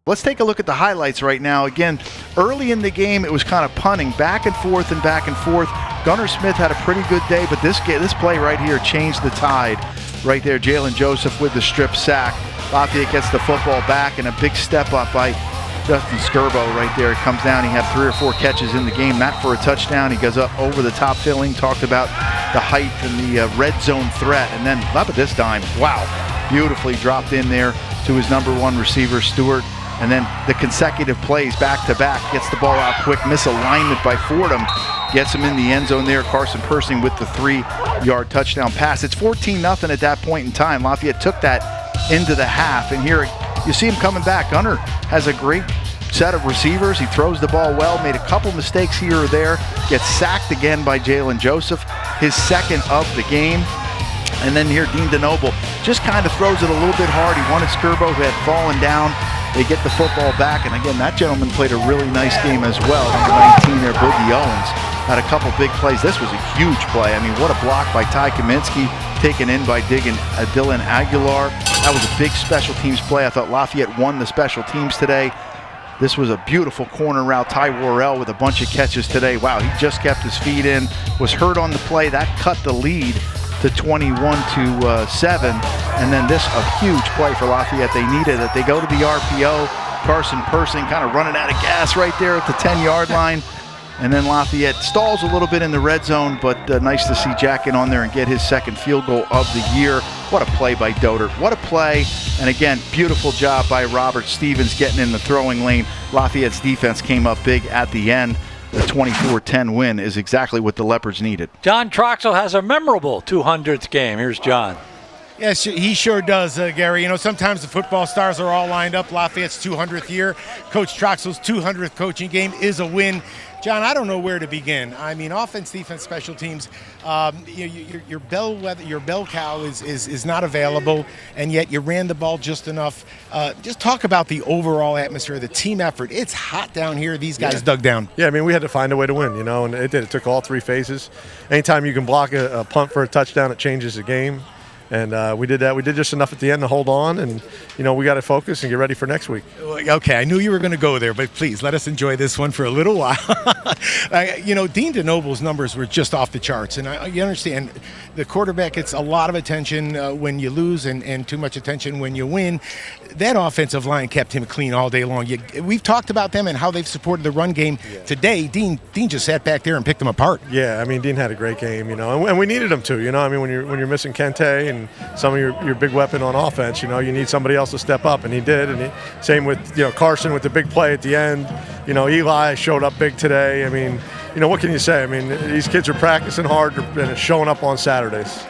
Let's take a look at the highlights right now. Again, early in the game, it was kind of punting back and forth and back and forth. Gunnar Smith had a pretty good day, but this play right here changed the tide. Right there, Jaylen Joseph with the strip sack. Lafayette gets the football back, and a big step up by Justin Skirbo right there. It comes down. He had 3 or 4 catches in the game. That for a touchdown. He goes up over the top filling. Talked about the height and the red zone threat. And then, how about this dime? Wow. Beautifully dropped in there to his number 1 receiver, Stewart. And then the consecutive plays back-to-back, gets the ball out quick, misalignment by Fordham, gets him in the end zone there. Carson Persing with the 3-yard touchdown pass. It's 14-0 at that point in time. Lafayette took that into the half, and here you see him coming back. Gunnar has a great set of receivers. He throws the ball well, made a couple mistakes here or there, gets sacked again by Jaylen Joseph, his second of the game. And then here, Dean Denobile just kind of throws it a little bit hard. He wanted Skirbo, who had fallen down. They get the football back, and again, that gentleman played a really nice game as well. Number 19 there, Boogie Owens, had a couple big plays. This was a huge play. I mean, what a block by Ty Kaminsky, taken in by Dylan Aguilar. That was a big special teams play. I thought Lafayette won the special teams today. This was a beautiful corner route. Ty Worrell with a bunch of catches today. Wow, he just kept his feet in, was hurt on the play. That cut the lead to 21-7, and then this a huge play for Lafayette. They needed it. They go to the RPO. Carson Persing kind of running out of gas right there at the 10-yard line, and then Lafayette stalls a little bit in the red zone, but nice to see Jack get on there and get his second field goal of the year. What a play by Dodert. What a play, and again, beautiful job by Robert Stevens getting in the throwing lane. Lafayette's defense came up big at the end. The 24-10 win is exactly what the Leopards needed. John Troxell has a memorable 200th game. Here's John. Yes, he sure does, Gary. You know, sometimes the football stars are all lined up. Lafayette's 200th year. Coach Troxell's 200th coaching game is a win. John, I don't know where to begin. I mean, offense, defense, special teams. Your bell cow is not available, and yet you ran the ball just enough. Just talk about the overall atmosphere, the team effort. It's hot down here. These guys dug down. Yeah, I mean, we had to find a way to win, you know, and it did. It took all 3 phases. Anytime you can block a punt for a touchdown, it changes the game. And we did that. We did just enough at the end to hold on, and you know we got to focus and get ready for next week. Okay, I knew you were going to go there, but please let us enjoy this one for a little while. You know, Dean Denoble's numbers were just off the charts, and you understand the quarterback gets a lot of attention when you lose, and too much attention when you win. That offensive line kept him clean all day long. We've talked about them and how they've supported the run game. Yeah. Today, Dean just sat back there and picked them apart. Yeah, I mean, Dean had a great game, you know, and we needed him to. You know, I mean, when you're missing Kente and some of your big weapon on offense, you know, you need somebody else to step up, and he did. And same with, you know, Carson with the big play at the end. You know, Eli showed up big today. I mean, you know, what can you say? I mean, these kids are practicing hard and showing up on Saturdays.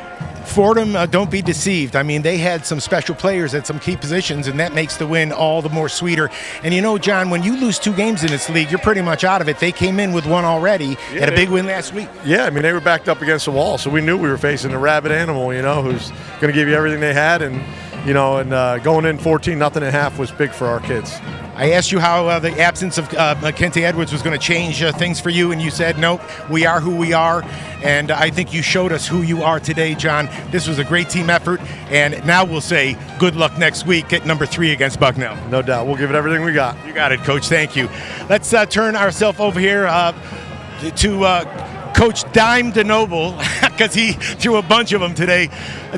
Fordham, don't be deceived. I mean, they had some special players at some key positions, and that makes the win all the more sweeter. And you know, John, when you lose 2 games in this league, you're pretty much out of it. They came in with 1 already, had a big win last week. Yeah, I mean, they were backed up against the wall, so we knew we were facing a rabid animal, you know, who's going to give you everything they had. And, you know, and going in 14-0 at half was big for our kids. I asked you how the absence of Kente Edwards was going to change things for you, and you said, nope, we are who we are. And I think you showed us who you are today, John. This was a great team effort, and now we'll say good luck next week at number 3 against Bucknell. No doubt. We'll give it everything we got. You got it, Coach. Thank you. Let's turn ourselves over here to Coach Dime Denobile, because he threw a bunch of them today.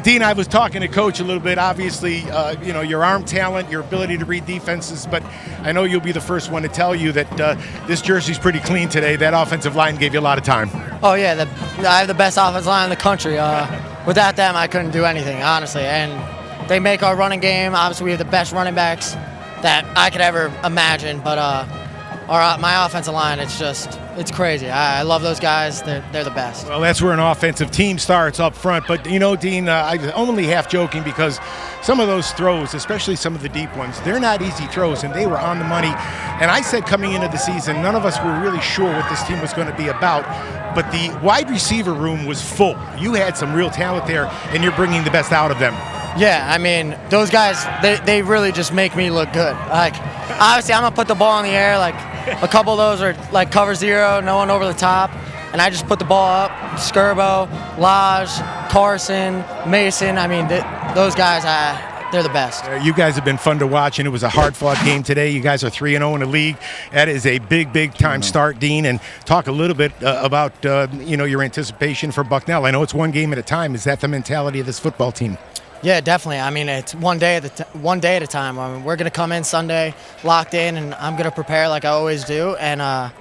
Dean, I was talking to Coach a little bit. Obviously, you know, your arm talent, your ability to read defenses, but I know you'll be the first one to tell you that this jersey's pretty clean today. That offensive line gave you a lot of time. Oh, yeah. I have the best offensive line in the country. Without them, I couldn't do anything, honestly. And they make our running game. Obviously, we have the best running backs that I could ever imagine, but my offensive line, it's crazy. I love those guys. They're the best. Well, that's where an offensive team starts up front. But, you know, Dean, I'm only half joking because some of those throws, especially some of the deep ones, they're not easy throws, and they were on the money. And I said coming into the season, none of us were really sure what this team was going to be about. But the wide receiver room was full. You had some real talent there, and you're bringing the best out of them. Yeah, I mean, those guys, they really just make me look good. Like, obviously, I'm going to put the ball in the air. Like, a couple of those are, like, cover 0, no one over the top. And I just put the ball up. Skirbo, Lodge, Carson, Mason. I mean, those guys, They're the best. You guys have been fun to watch, and it was a hard-fought game today. You guys are 3-0 in the league. That is a big time start, Dean. And talk a little bit about your anticipation for Bucknell. I know it's one game at a time. Is that the mentality of this football team? Yeah, definitely. I mean, it's one day at a time. I mean, we're gonna come in Sunday locked in, and I'm gonna prepare like I always do, and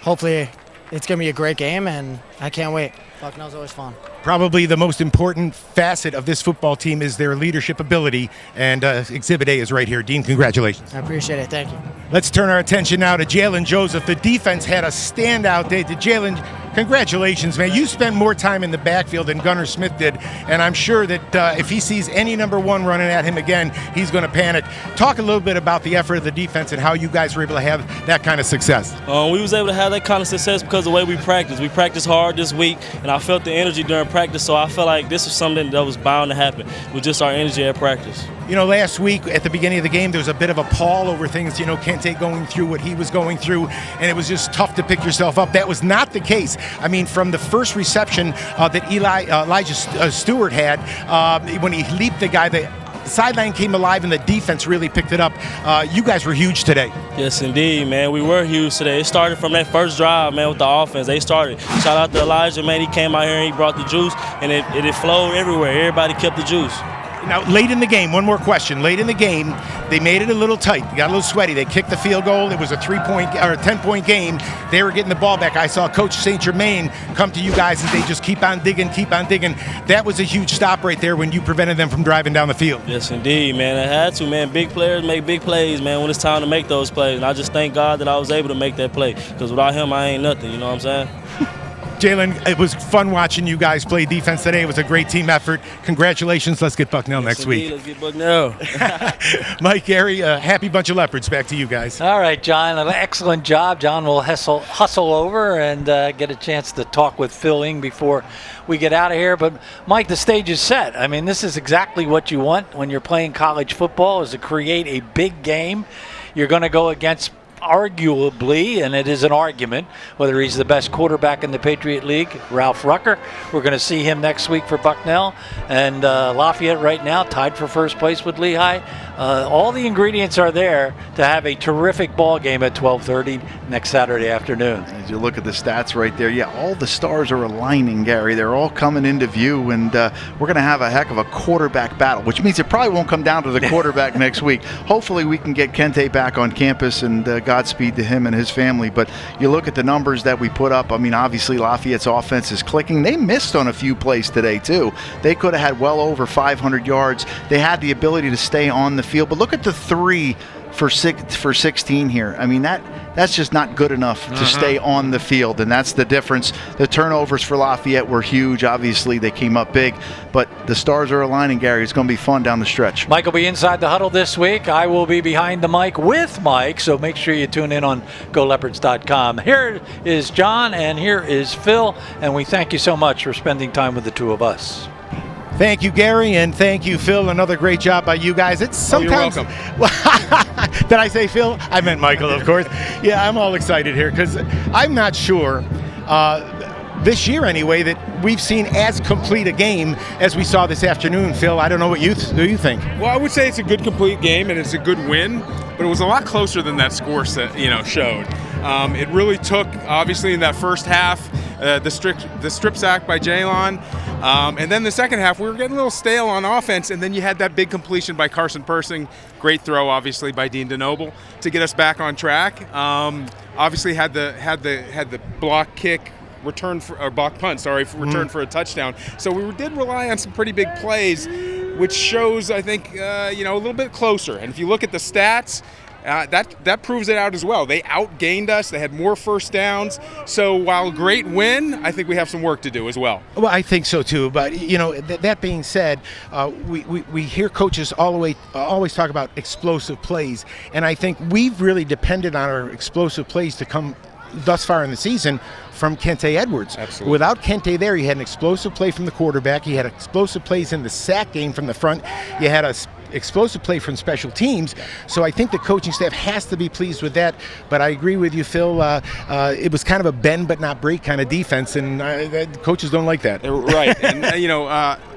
hopefully it's gonna be a great game, and I can't wait. Bucknell's always fun. Probably the most important facet of this football team is their leadership ability, and Exhibit A is right here. Dean, congratulations. I appreciate it. Thank you. Let's turn our attention now to Jaylen Joseph. The defense had a standout day. Jaylen, congratulations, man. You spent more time in the backfield than Gunnar Smith did, and I'm sure that if he sees any number one running at him again, he's going to panic. Talk a little bit about the effort of the defense and how you guys were able to have that kind of success. We was able to have that kind of success because of the way we practiced. We practiced hard this week, and I felt the energy during practice, so I felt like this was something that was bound to happen with just our energy at practice. You know, last week at the beginning of the game, there was a bit of a pall over things, Kente going through what he was going through, and it was just tough to pick yourself up. That was not the case. I mean, from the first reception that Elijah Stewart had, when he leaped the guy, the sideline came alive and the defense really picked it up. You guys were huge today. Yes, indeed, man. We were huge today. It started from that first drive, man, with the offense. They started. Shout out to Elijah, man. He came out here and he brought the juice, and it flowed everywhere. Everybody kept the juice. Now, late in the game, one more question. Late in the game, they made it a little tight. They got a little sweaty. They kicked the field goal. It was a 10-point game. They were getting the ball back. I saw Coach St. Germain come to you guys and they just keep on digging. That was a huge stop right there when you prevented them from driving down the field. Yes, indeed, man. I had to, man. Big players make big plays, man, when it's time to make those plays. And I just thank God that I was able to make that play because without him, I ain't nothing. You know what I'm saying? Jaylen, it was fun watching you guys play defense today. It was a great team effort. Congratulations. Let's get Bucknell next week. Let's get Bucknell. Mike, Gary, happy bunch of Leopards. Back to you guys. All right, John. An excellent job. John will hustle over and get a chance to talk with Phil Ing before we get out of here. But, Mike, the stage is set. I mean, this is exactly what you want when you're playing college football, is to create a big game. You're going to go against arguably, and it is an argument, whether he's the best quarterback in the Patriot League, Ralph Rucker. We're going to see him next week for Bucknell. And Lafayette right now tied for first place with Lehigh. All the ingredients are there to have a terrific ball game at 12:30 next Saturday afternoon. As you look at the stats right there, yeah, all the stars are aligning, Gary. They're all coming into view, and we're going to have a heck of a quarterback battle, which means it probably won't come down to the quarterback next week. Hopefully we can get Kente back on campus, and Godspeed to him and his family. But you look at the numbers that we put up. I mean, obviously Lafayette's offense is clicking. They missed on a few plays today, too. They could have had well over 500 yards. They had the ability to stay on the field. But look at the 3 for 16 here. I mean, that's just not good enough to stay on the field, and that's the difference. The turnovers for Lafayette were huge. Obviously, they came up big, but the stars are aligning, Gary. It's going to be fun down the stretch. Mike will be inside the huddle this week. I will be behind the mic with Mike, so make sure you tune in on GoLeopards.com. Here is John, and here is Phil, and we thank you so much for spending time with the two of us. Thank you, Gary, and thank you, Phil. Another great job by you guys. It's sometimes. Oh, you're welcome. Did I say Phil? I meant Michael, of course. Yeah, I'm all excited here because I'm not sure this year anyway that we've seen as complete a game as we saw this afternoon. Phil, I don't know what you think. Well, I would say it's a good complete game and it's a good win, but it was a lot closer than that score set, showed. It really took, obviously, in that first half, the strip sack by Jaylen, and then the second half we were getting a little stale on offense, and then you had that big completion by Carson Persing, great throw obviously by Dean Denobile to get us back on track. Obviously had the block kick return for, or block punt, return for a touchdown. So we did rely on some pretty big plays, which shows, I think, a little bit closer. And if you look at the stats, that proves it out as well. They outgained us. They had more first downs. So while great win, I think we have some work to do as well. Well, I think so too. But that being said, we hear coaches always talk about explosive plays, and I think we've really depended on our explosive plays to come thus far in the season from Kente Edwards. Absolutely. Without Kente there, he had an explosive play from the quarterback. He had explosive plays in the sack game from the front. You had a explosive play from special teams. So I think the coaching staff has to be pleased with that. But I agree with you, Phil. It was kind of a bend but not break kind of defense, and coaches don't like that. Right. And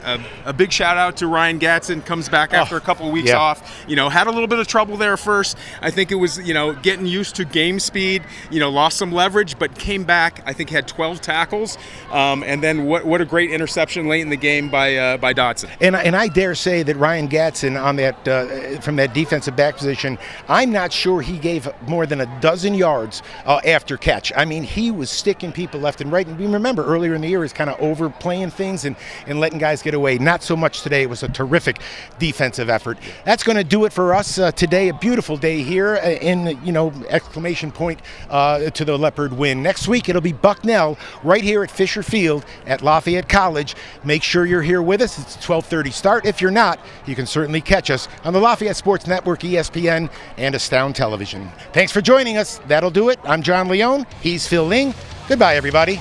a big shout out to Ryan Gatson, comes back after a couple of weeks off. Had a little bit of trouble there first. I think it was, getting used to game speed, lost some leverage, but came back. I think had 12 tackles. And then what a great interception late in the game by Dotson. And I dare say that Ryan Gatson on that from that defensive back position, I'm not sure he gave more than a dozen yards after catch. I mean, he was sticking people left and right. And we remember earlier in the year, he was kind of overplaying things and letting guys get away. Not so much today. It was a terrific defensive effort. That's going to do it for us today. A beautiful day here in, exclamation point to the Leopard win. Next week, it'll be Bucknell right here at Fisher Field at Lafayette College. Make sure you're here with us. It's a 12:30 start. If you're not, you can certainly catch us on the Lafayette Sports Network, ESPN, and Astound Television. Thanks for joining us. That'll do it. I'm John Leone. He's Phil Ling. Goodbye, everybody.